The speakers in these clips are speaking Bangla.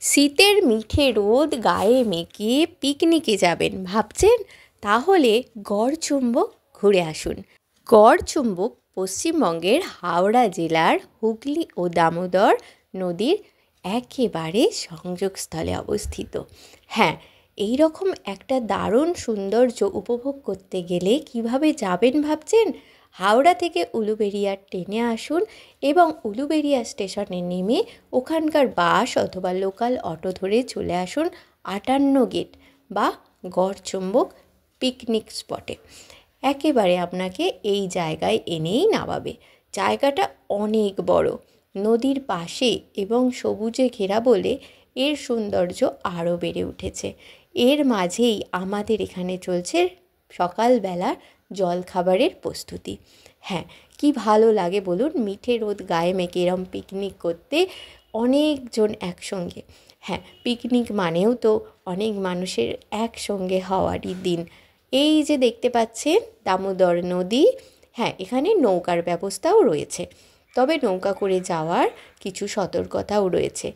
শীতের মিঠে রোদ গায়ে মেখে পিকনিকে যাবেন ভাবছেন? তাহলে গড়চুম্বক ঘুরে আসুন। গড়চুম্বক পশ্চিমবঙ্গের হাওড়া জেলার হুগলি ও দামোদর নদীর একেবারে সংযোগস্থলে অবস্থিত। হ্যাঁ, এই রকম একটা দারুণ সৌন্দর্য উপভোগ করতে গেলে কিভাবে যাবেন ভাবছেন? হাওড়া থেকে উলুবেড়িয়া ট্রেনে আসুন এবং উলুবেড়িয়া স্টেশনে নেমে ওখানকার বাস অথবা লোকাল অটো ধরে চলে আসুন 58 গেট বা গড়চুম্বক পিকনিক স্পটে। একেবারে আপনাকে এই জায়গায় এনেই নামাবে। জায়গাটা অনেক বড়, নদীর পাশে এবং সবুজে ঘেরা বলে এর সৌন্দর্য আরও বেড়ে উঠেছে। এর মাঝেই আমাদের এখানে চলছে সকালবেলা জলখাবারের প্রস্তুতি। হ্যাঁ, কি ভালো লাগে বলুন, মিঠে রোদ গায়ে মেখে এরম পিকনিক করতে অনেকজন একসঙ্গে। হ্যাঁ, পিকনিক মানেও তো অনেক মানুষের একসঙ্গে হওয়ারই দিন। এই যে দেখতে পাচ্ছেন দামোদর নদী, হ্যাঁ এখানে নৌকার ব্যবস্থাও রয়েছে, তবে নৌকা করে যাওয়ার কিছু সতর্কতাও রয়েছে।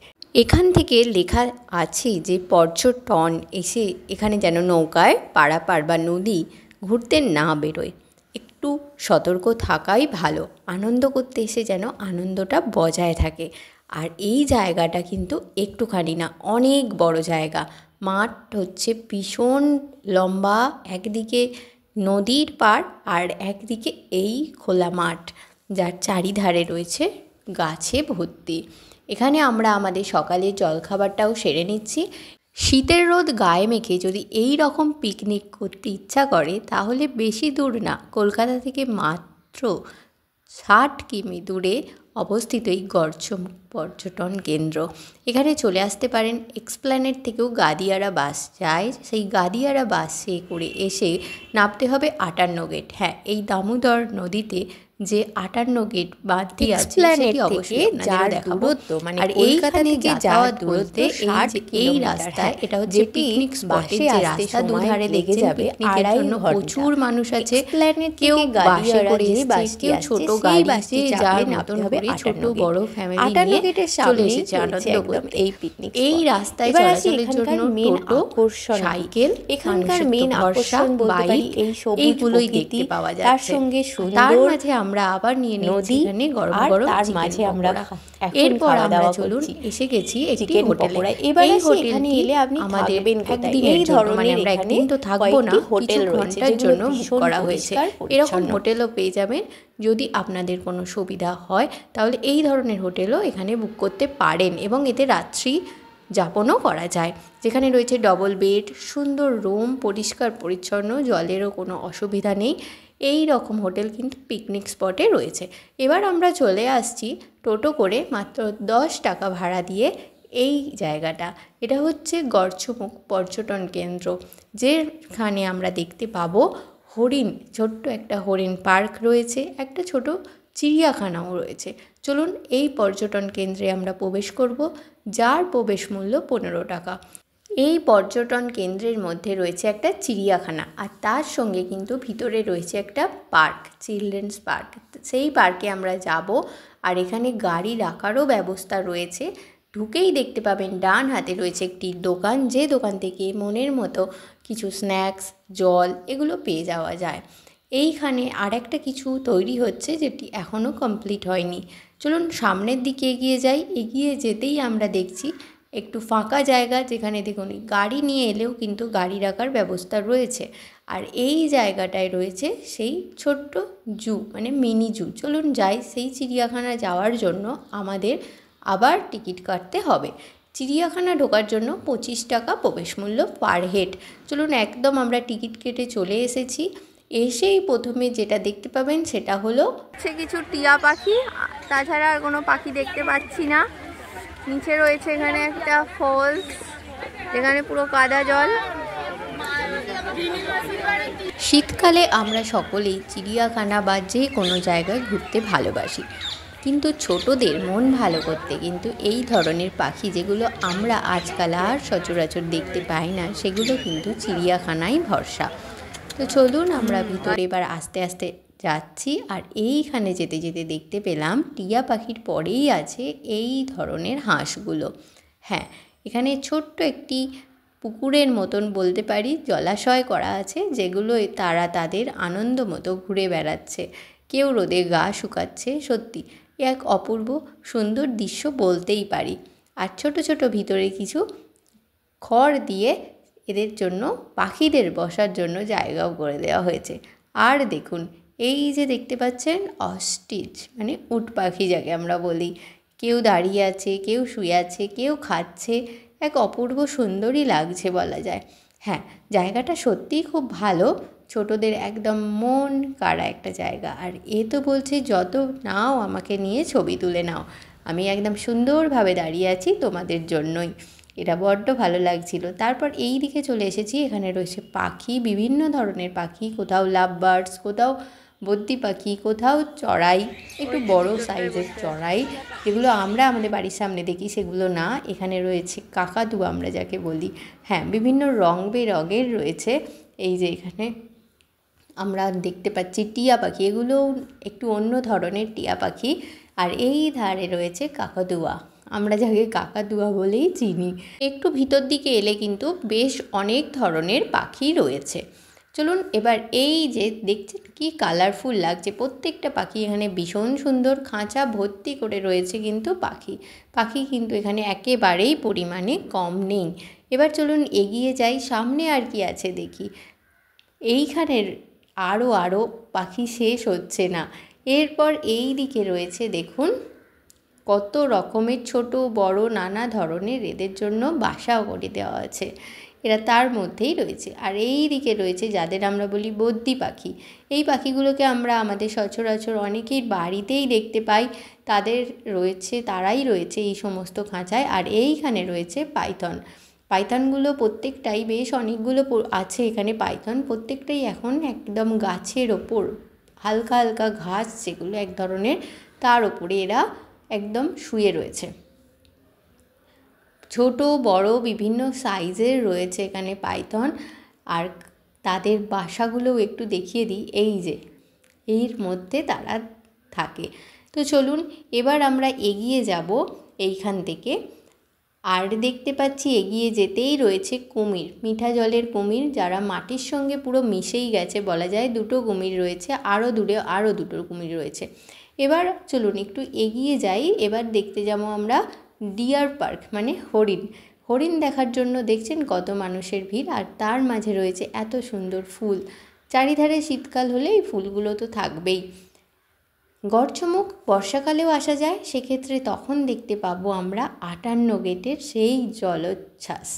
এখান থেকে লেখা আছে যে পর্যটন এসে এখানে যেন নৌকায় পারাপার বা নদী ঘুরতে না বেরোয়, একটু সতর্ক থাকাই ভালো। আনন্দ করতে এসে যেন আনন্দটা বজায় থাকে। আর এই জায়গাটা কিন্তু একটুখানি না, অনেক বড় জায়গা। মাঠ হচ্ছে ভীষণ লম্বা, একদিকে নদীর পাড় আর একদিকে এই খোলা মাঠ, যার চারিধারে রয়েছে গাছে ভর্তি। এখানে আমরা আমাদের সকালের জলখাবারটাও সেরে নিচ্ছি। শীতের রোদ গায়ে মেখে যদি এই রকম পিকনিক করতে ইচ্ছা করে তাহলে বেশি দূর না, কলকাতা থেকে মাত্র 60 কিমি দূরে অবস্থিত এই গড়চুম্বক পর্যটন কেন্দ্র। এখানে চলে আসতে পারেন। এক্সপ্ল্যানেড থেকেও গাদিয়ারা বাস যায়, সেই গাদিয়ারা বাসে করে এসে নামতে হবে 58 গেট। হ্যাঁ, এই দামোদর নদীতে যে 58 গেট বাঁধটি আছে সেটি অবশ্যই যার দূরত্ব, মানে কলকাতা থেকে যাওয়ার দূরত্ব এই রাস্তায়, এটা হচ্ছে পিকনিক স্পটে যে রাস্তা দুধারে লেগে যাবে, প্রচুর মানুষ আছে। কেউ বাসে করে এসেছে, কেউ ছোট গাড়িতে যার মতন করে ছোট বড় ফ্যামিলি নিয়ে চলে এসেছে আনন্দ করতে এই পিকনিক। এই রাস্তায় চলাচলের জন্য টোটো, সাইকেল, এখানকার মেন আকর্ষণ বাইক এইগুলোই দেখতে পাওয়া যাচ্ছে। তার সঙ্গে তার মাঝে আমরা আবার নিয়ে নদী এখানে গরম গরম, তার মাঝে আমরা এরপর আমরা চলুন এসে গেছি একটি হোটেলে। এবার এই হোটেলে এলে আপনি আমাদের একদিনের জন্য, মানে আমরা একদিন তো থাকবো না, কিছু ঘন্টার জন্য বুক করা হয়েছে। এরকম হোটেলও পেয়ে যাবেন। যদি আপনাদের কোনো সুবিধা হয় তাহলে এই ধরনের হোটেলও এখানে বুক করতে পারেন এবং এতে রাত্রি যাপনও করা যায়, যেখানে রয়েছে ডবল বেড, সুন্দর রুম, পরিষ্কার পরিচ্ছন্ন, জলেরও কোনো অসুবিধা নেই। এই রকম হোটেল কিন্তু পিকনিক স্পটে রয়েছে। এবার আমরা চলে আসছি টোটো করে মাত্র 10 টাকা ভাড়া দিয়ে এই জায়গাটা। এটা হচ্ছে গড়চুম্বক পর্যটন কেন্দ্র, যেখানে আমরা দেখতে পাবো হরিণ, ছোট্ট একটা হরিণ পার্ক রয়েছে, একটা ছোট চিড়িয়াখানাও রয়েছে। চলুন এই পর্যটন কেন্দ্রে আমরা প্রবেশ করব, যার প্রবেশ মূল্য 15 টাকা। এই পর্যটন কেন্দ্রের মধ্যে রয়েছে একটা চিড়িয়াখানা, আর তার সঙ্গে কিন্তু ভিতরে রয়েছে একটা পার্ক, চিলড্রেন্স পার্ক। সেই পার্কে আমরা যাব, আর এখানে গাড়ি রাখারও ব্যবস্থা রয়েছে। ঢুকেই দেখতে পাবেন ডান হাতে রয়েছে একটি দোকান, যে দোকান থেকে মনের মতো কিছু স্ন্যাক্স, জল এগুলো পেয়ে যাওয়া যায়। এইখানে আর একটা কিছু তৈরি হচ্ছে যেটি এখনও কমপ্লিট হয়নি। চলুন সামনের দিকে এগিয়ে যাই। এগিয়ে যেতেই আমরা দেখছি একটু ফাঁকা জায়গা, যেখানে দেখুন গাড়ি নিয়ে এলেও কিন্তু গাড়ি রাখার ব্যবস্থা রয়েছে। আর এই জায়গাটায় রয়েছে সেই ছোট্ট জু, মানে মিনি জু। চলুন যাই। সেই চিড়িয়াখানা যাওয়ার জন্য আমাদের আবার টিকিট কাটতে হবে। চিড়িয়াখানা ঢোকার জন্য 25 টাকা প্রবেশ মূল্য পার হেড। চলুন একদম আমরা টিকিট কেটে চলে এসেছি। এসেই প্রথমে যেটা দেখতে পাবেন সেটা হলো কিছু টিয়া পাখি, তাছাড়া আর কোনো পাখি দেখতে পাচ্ছি না। নিচে রয়েছে এখানে একটা ফলস, যেখানে পুরো কাদা জল। শীতকালে আমরা সকলেই চিড়িয়াখানা বা যে কোনো জায়গায় ঘুরতে ভালোবাসি, কিন্তু ছোটদের মন ভালো করতে কিন্তু এই ধরনের পাখি, যেগুলো আমরা আজকাল আর সচরাচর দেখতে পাই না, সেগুলো কিন্তু চিড়িয়াখানায় ভরসা। তো চলুন আমরা ভিতরে এবার আস্তে আস্তে যাচ্ছি। আর এইখানে যেতে যেতে দেখতে পেলাম টিয়া পাখির পরেই আছে এই ধরনের হাঁসগুলো। হ্যাঁ, এখানে ছোট্ট একটি পুকুরের মতন বলতে পারি, জলাশয় করা আছে, যেগুলো তারা তাদের আনন্দ মতো ঘুরে বেড়াচ্ছে। কেউ রোদে গা শুকাচ্ছে। সত্যি এক অপূর্ব সুন্দর দৃশ্য বলতেই পারি। আর ছোট ছোট ভিতরে কিছু খড় দিয়ে এদের জন্য, পাখিদের বসার জন্য জায়গাও করে দেওয়া হয়েছে। আর দেখুন, এই যে দেখতে পাচ্ছেন অস্ট্রিচ, মানে উট পাখি যাকে আমরা বলি, কেউ দাঁড়িয়ে আছে, কেউ শুয়ে আছে, কেউ খাচ্ছে। এক অপূর্ব সুন্দরই লাগছে বলা যায়। হ্যাঁ, জায়গাটা সত্যিই খুব ভালো, ছোটদের একদম মন কাড়া একটা জায়গা। আর এ তো বলছে যত নাও আমাকে নিয়ে ছবি তুলে নাও, আমি একদম সুন্দরভাবে দাঁড়িয়ে আছি তোমাদের জন্যই। এটা বড্ড ভালো লাগছিল। তারপর এই দিকে চলে এসেছি, এখানে রয়েছে পাখি, বিভিন্ন ধরনের পাখি, কোথাও লাভ বার্ডস, কোথাও বদ্যি পাখি, কোথাও চড়াই, একটু বড় সাইজের চড়াই, যেগুলো আমরা আমাদের বাড়ির সামনে দেখি সেগুলো না। এখানে রয়েছে কাকাতুয়া আমরা যাকে বলি। হ্যাঁ, বিভিন্ন রং বেরঙের রয়েছে। এই যে এখানে আমরা দেখতে পাচ্ছি টিয়া পাখি, এগুলো একটু অন্য ধরনের টিয়া পাখি। আর এই ধারে রয়েছে কাকাতুয়া, আমরা যাকে কাকাতুয়া বলেই চিনি। একটু ভিতর দিকে এলে কিন্তু বেশ অনেক ধরনের পাখি রয়েছে। চলুন এবার, এই যে দেখছেন কি কালারফুল লাগছে প্রত্যেকটা পাখি, এখানে ভীষণ সুন্দর, খাঁচা ভর্তি করে রয়েছে কিন্তু পাখি কিন্তু এখানে একেবারেই পরিমাণে কম নেই। এবার চলুন এগিয়ে যাই, সামনে আর কি আছে দেখি। এইখানের আরও পাখি শেষ হচ্ছে না। এরপর এই দিকে রয়েছে দেখুন কত রকমের ছোট বড় নানা ধরনের এদের জন্য বাসাও করে দেওয়া আছে, এরা তার মধ্যেই রয়েছে। আর এই দিকে রয়েছে যাদের আমরা বলি বদ্যি পাখি। এই পাখিগুলোকে আমরা আমাদের সচরাচর অনেকেই বাড়িতেই দেখতে পাই, তারাই রয়েছে এই সমস্ত খাঁচায়। আর এইখানে রয়েছে পাইথনগুলো প্রত্যেকটাই, বেশ অনেকগুলো আছে এখানে পাইথন, প্রত্যেকটাই এখন একদম গাছের ওপর, হালকা হালকা ঘাস যেগুলো এক ধরনের, তার ওপরে এরা একদম শুয়ে রয়েছে। ছোট বড় বিভিন্ন সাইজের রয়েছে এখানে পাইথন। আর তাদের বাসাগুলোও একটু দেখিয়ে দিই, এই যে এর মধ্যে তারা থাকে। তো চলুন এবার আমরা এগিয়ে যাব এইখান থেকে। আর দেখতে পাচ্ছি এগিয়ে যেতেই রয়েছে কুমির, মিঠা জলের কুমির, যারা মাটির সঙ্গে পুরো মিশেই গেছে বলা যায়। দুটো কুমির রয়েছে, আরও দূরে আরও দুটো কুমির রয়েছে। এবার চলুন একটু এগিয়ে যাই। এবার দেখতে যাবো আমরা ডিয়ার পার্ক, মানে হরিণ দেখার জন্য দেখছেন কত মানুষের ভিড়। আর তার মাঝে রয়েছে এত সুন্দর ফুল, চারিধারে শীতকাল হলে এই ফুলগুলো তো থাকবেই। গড়চমক বর্ষাকালেও আসা যায়, সেক্ষেত্রে তখন দেখতে পাবো আমরা 58 গেটের সেই জলোচ্ছ্বাস।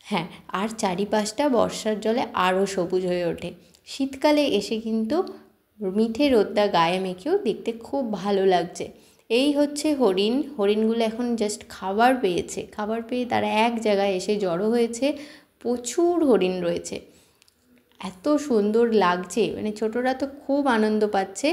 হ্যাঁ, আর চারিপাশটা বর্ষার জলে আরও সবুজ হয়ে ওঠে। শীতকালে এসে কিন্তু মিঠে রোদটা গায়ে মেখেও দেখতে খুব ভালো লাগছে। এই হচ্ছে হরিণগুলো এখন জাস্ট খাবার পেয়ে তারা এক জায়গায় এসে জড়ো হয়েছে। প্রচুর হরিণ রয়েছে, এত সুন্দর লাগছে, মানে ছোটরা তো খুব আনন্দ পাচ্ছে।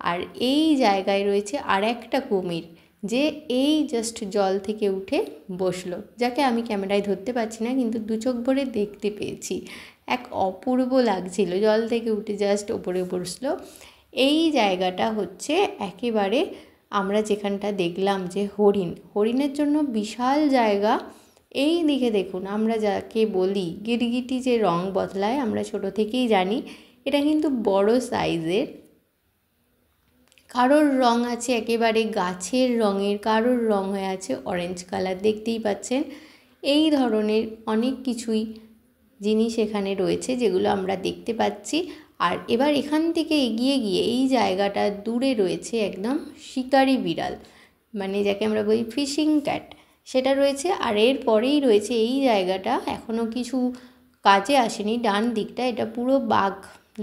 আর এই জায়গায় রয়েছে আর একটা কুমির, যে এই জাস্ট জল থেকে উঠে বসলো, যাকে আমি ক্যামেরায় ধরতে পারছি না, কিন্তু দু চোখ ভরে দেখতে পেয়েছি। এক অপূর্ব লাগছিল, জল থেকে উঠে জাস্ট ওপরে বসলো। এই জায়গাটা হচ্ছে একেবারে আমরা যেখানটা দেখলাম যে হরিণের জন্য বিশাল জায়গা। এই দিকে দেখুন, আমরা যাকে বলি গিরগিটি, যে রং বদলায়, আমরা ছোট থেকেই জানি এটা কিন্তু বড় সাইজের। কারোর রং আছে একেবারে গাছের রঙের, কারোর রং হয়ে আছে অরেঞ্জ কালার, দেখতেই পাচ্ছেন। এই ধরনের অনেক কিছুই জিনিস এখানে রয়েছে যেগুলো আমরা দেখতে পাচ্ছি। আর এবার এখান থেকে এগিয়ে গিয়ে এই জায়গাটা দূরে রয়েছে একদম শিকারি বিড়াল, মানে যাকে আমরা বলি ফিশিং ক্যাট, সেটা রয়েছে। আর এর পরেই রয়েছে এই জায়গাটা, এখনও কিছু কাজে আসেনি, ডান দিকটা, এটা পুরো বাঘ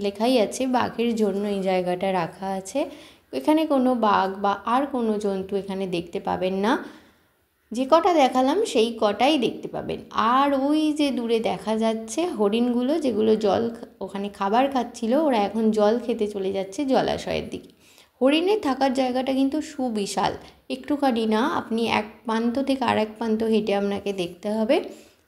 লেখাই আছে, বাঘের জন্য এই জায়গাটা রাখা আছে। এখানে কোনো বাঘ বা আর কোনো জন্তু এখানে দেখতে পাবেন না, যে কটা দেখালাম সেই কটাই দেখতে পাবেন। আর ওই যে দূরে দেখা যাচ্ছে হরিণগুলো, যেগুলো ওখানে খাবার খাচ্ছিল, ওরা এখন জল খেতে চলে যাচ্ছে জলাশয়ের দিকে। হরিণের থাকার জায়গাটা কিন্তু সুবিশাল, একটুখানি না, আপনি এক প্রান্ত থেকে আর এক প্রান্ত হেঁটে আপনাকে দেখতে হবে।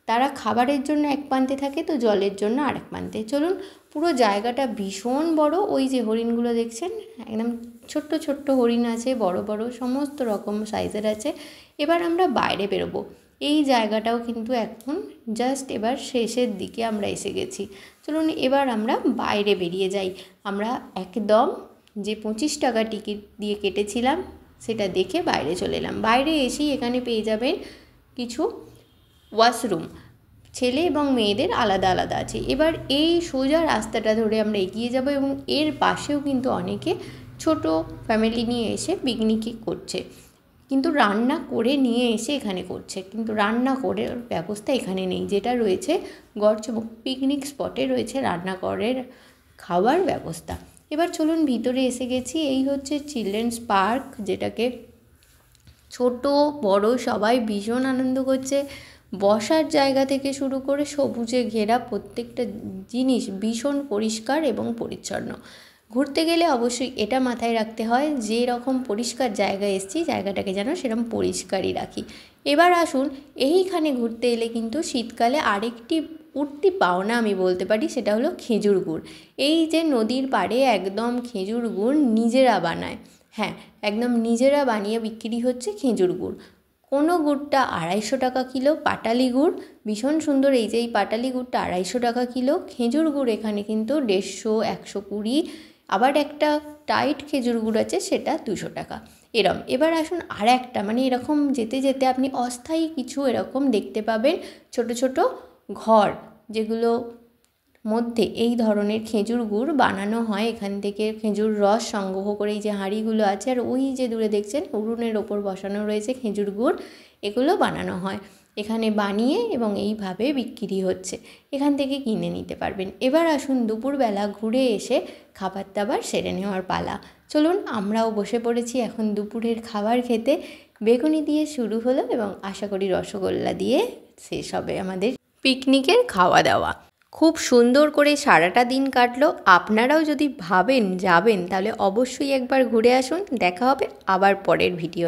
তারা খাবারের জন্য এক প্রান্তে থাকে, তো জলের জন্য আরেক প্রান্তে। চলুন, পুরো জায়গাটা ভীষণ বড়। ওই যে হরিণগুলো দেখছেন, একদম ছোট্ট ছোট্ট হরিণ আছে, বড় বড় সমস্ত রকম সাইজের আছে। এবার আমরা বাইরে বেরোবো। এই জায়গাটাও কিন্তু এখন জাস্ট এবার শেষের দিকে আমরা এসে গেছি। চলুন এবার আমরা বাইরে বেরিয়ে যাই। আমরা একদম যে 25 টাকা টিকিট দিয়ে কেটেছিলাম সেটা দেখে বাইরে চলে এলাম। বাইরে এসেই এখানে পেয়ে যাবেন কিছু ওয়াশরুম, ছেলে এবং মেয়েদের আলাদা আলাদা আছে। এবার এই সোজা রাস্তাটা ধরে আমরা এগিয়ে যাব এবং এর পাশেও কিন্তু অনেকে ছোট ফ্যামিলি নিয়ে এসে পিকনিক করছে, কিন্তু রান্না করে নিয়ে এসে এখানে করছে, কিন্তু রান্না করার ব্যবস্থা এখানে নেই। যেটা রয়েছে গড়চুম্বক পিকনিক স্পটে রয়েছে রান্নাঘরের খাওয়ার ব্যবস্থা। এবার চলুন ভিতরে এসে গেছি। এই হচ্ছে চিলড্রেন্স পার্ক, যেটাকে ছোট বড় সবাই ভীষণ আনন্দ করছে। বসার জায়গা থেকে শুরু করে সবুজে ঘেরা প্রত্যেকটা জিনিস ভীষণ পরিষ্কার এবং পরিচ্ছন্ন। ঘুরতে গেলে অবশ্যই এটা মাথায় রাখতে হয়, যে রকম পরিষ্কার জায়গায় এসেছি জায়গাটাকে যেন সেরকম পরিষ্কারই রাখি। এবার আসুন, এইখানে ঘুরতে এলে কিন্তু শীতকালে আরেকটি উঠতি পাওনা আমি বলতে পারি, সেটা হলো খেজুর গুড়। এই যে নদীর পাড়ে একদম খেজুর গুড় নিজেরা বানায়, হ্যাঁ একদম নিজেরা বানিয়ে বিক্রি হচ্ছে খেজুর গুড়। কোনো গুড়টা 250 টাকা কিলো, পাটালি গুড় ভীষণ সুন্দর। এই যে এই পাটালি গুড়টা 250 টাকা কিলো। খেজুর গুড় এখানে কিন্তু 150, 120, আবার একটা টাইট খেজুর গুড় আছে সেটা 200 টাকা এরম। এবার আসুন আর একটা, মানে এরকম যেতে যেতে আপনি অস্থায়ী কিছু এরকম দেখতে পাবেন ছোট ছোট ঘর, যেগুলো মধ্যে এই ধরনের খেজুর গুড় বানানো হয়। এখান থেকে খেজুর রস সংগ্রহ করে এই যে হাঁড়িগুলো আছে, আর ওই যে দূরে দেখছেন উনুনের ওপর বসানো রয়েছে খেজুর গুড়, এগুলো বানানো হয় এখানে বানিয়ে এবং এইভাবে বিক্রি হচ্ছে, এখান থেকে কিনে নিতে পারবেন। এবার আসুন দুপুরবেলা ঘুরে এসে খাবার দাবার সেরে নেওয়ার পালা। চলুন আমরাও বসে পড়েছি এখন দুপুরের খাবার খেতে। বেগুনি দিয়ে শুরু হলো এবং আশা করি রসগোল্লা দিয়ে শেষ হবে আমাদের পিকনিকের খাওয়া দাওয়া। খুব সুন্দর করে সারাটা দিন কাটলো। আপনারাও যদি ভাবেন যাবেন তাহলে অবশ্যই একবার ঘুরে আসুন। দেখা হবে আবার পরের ভিডিও।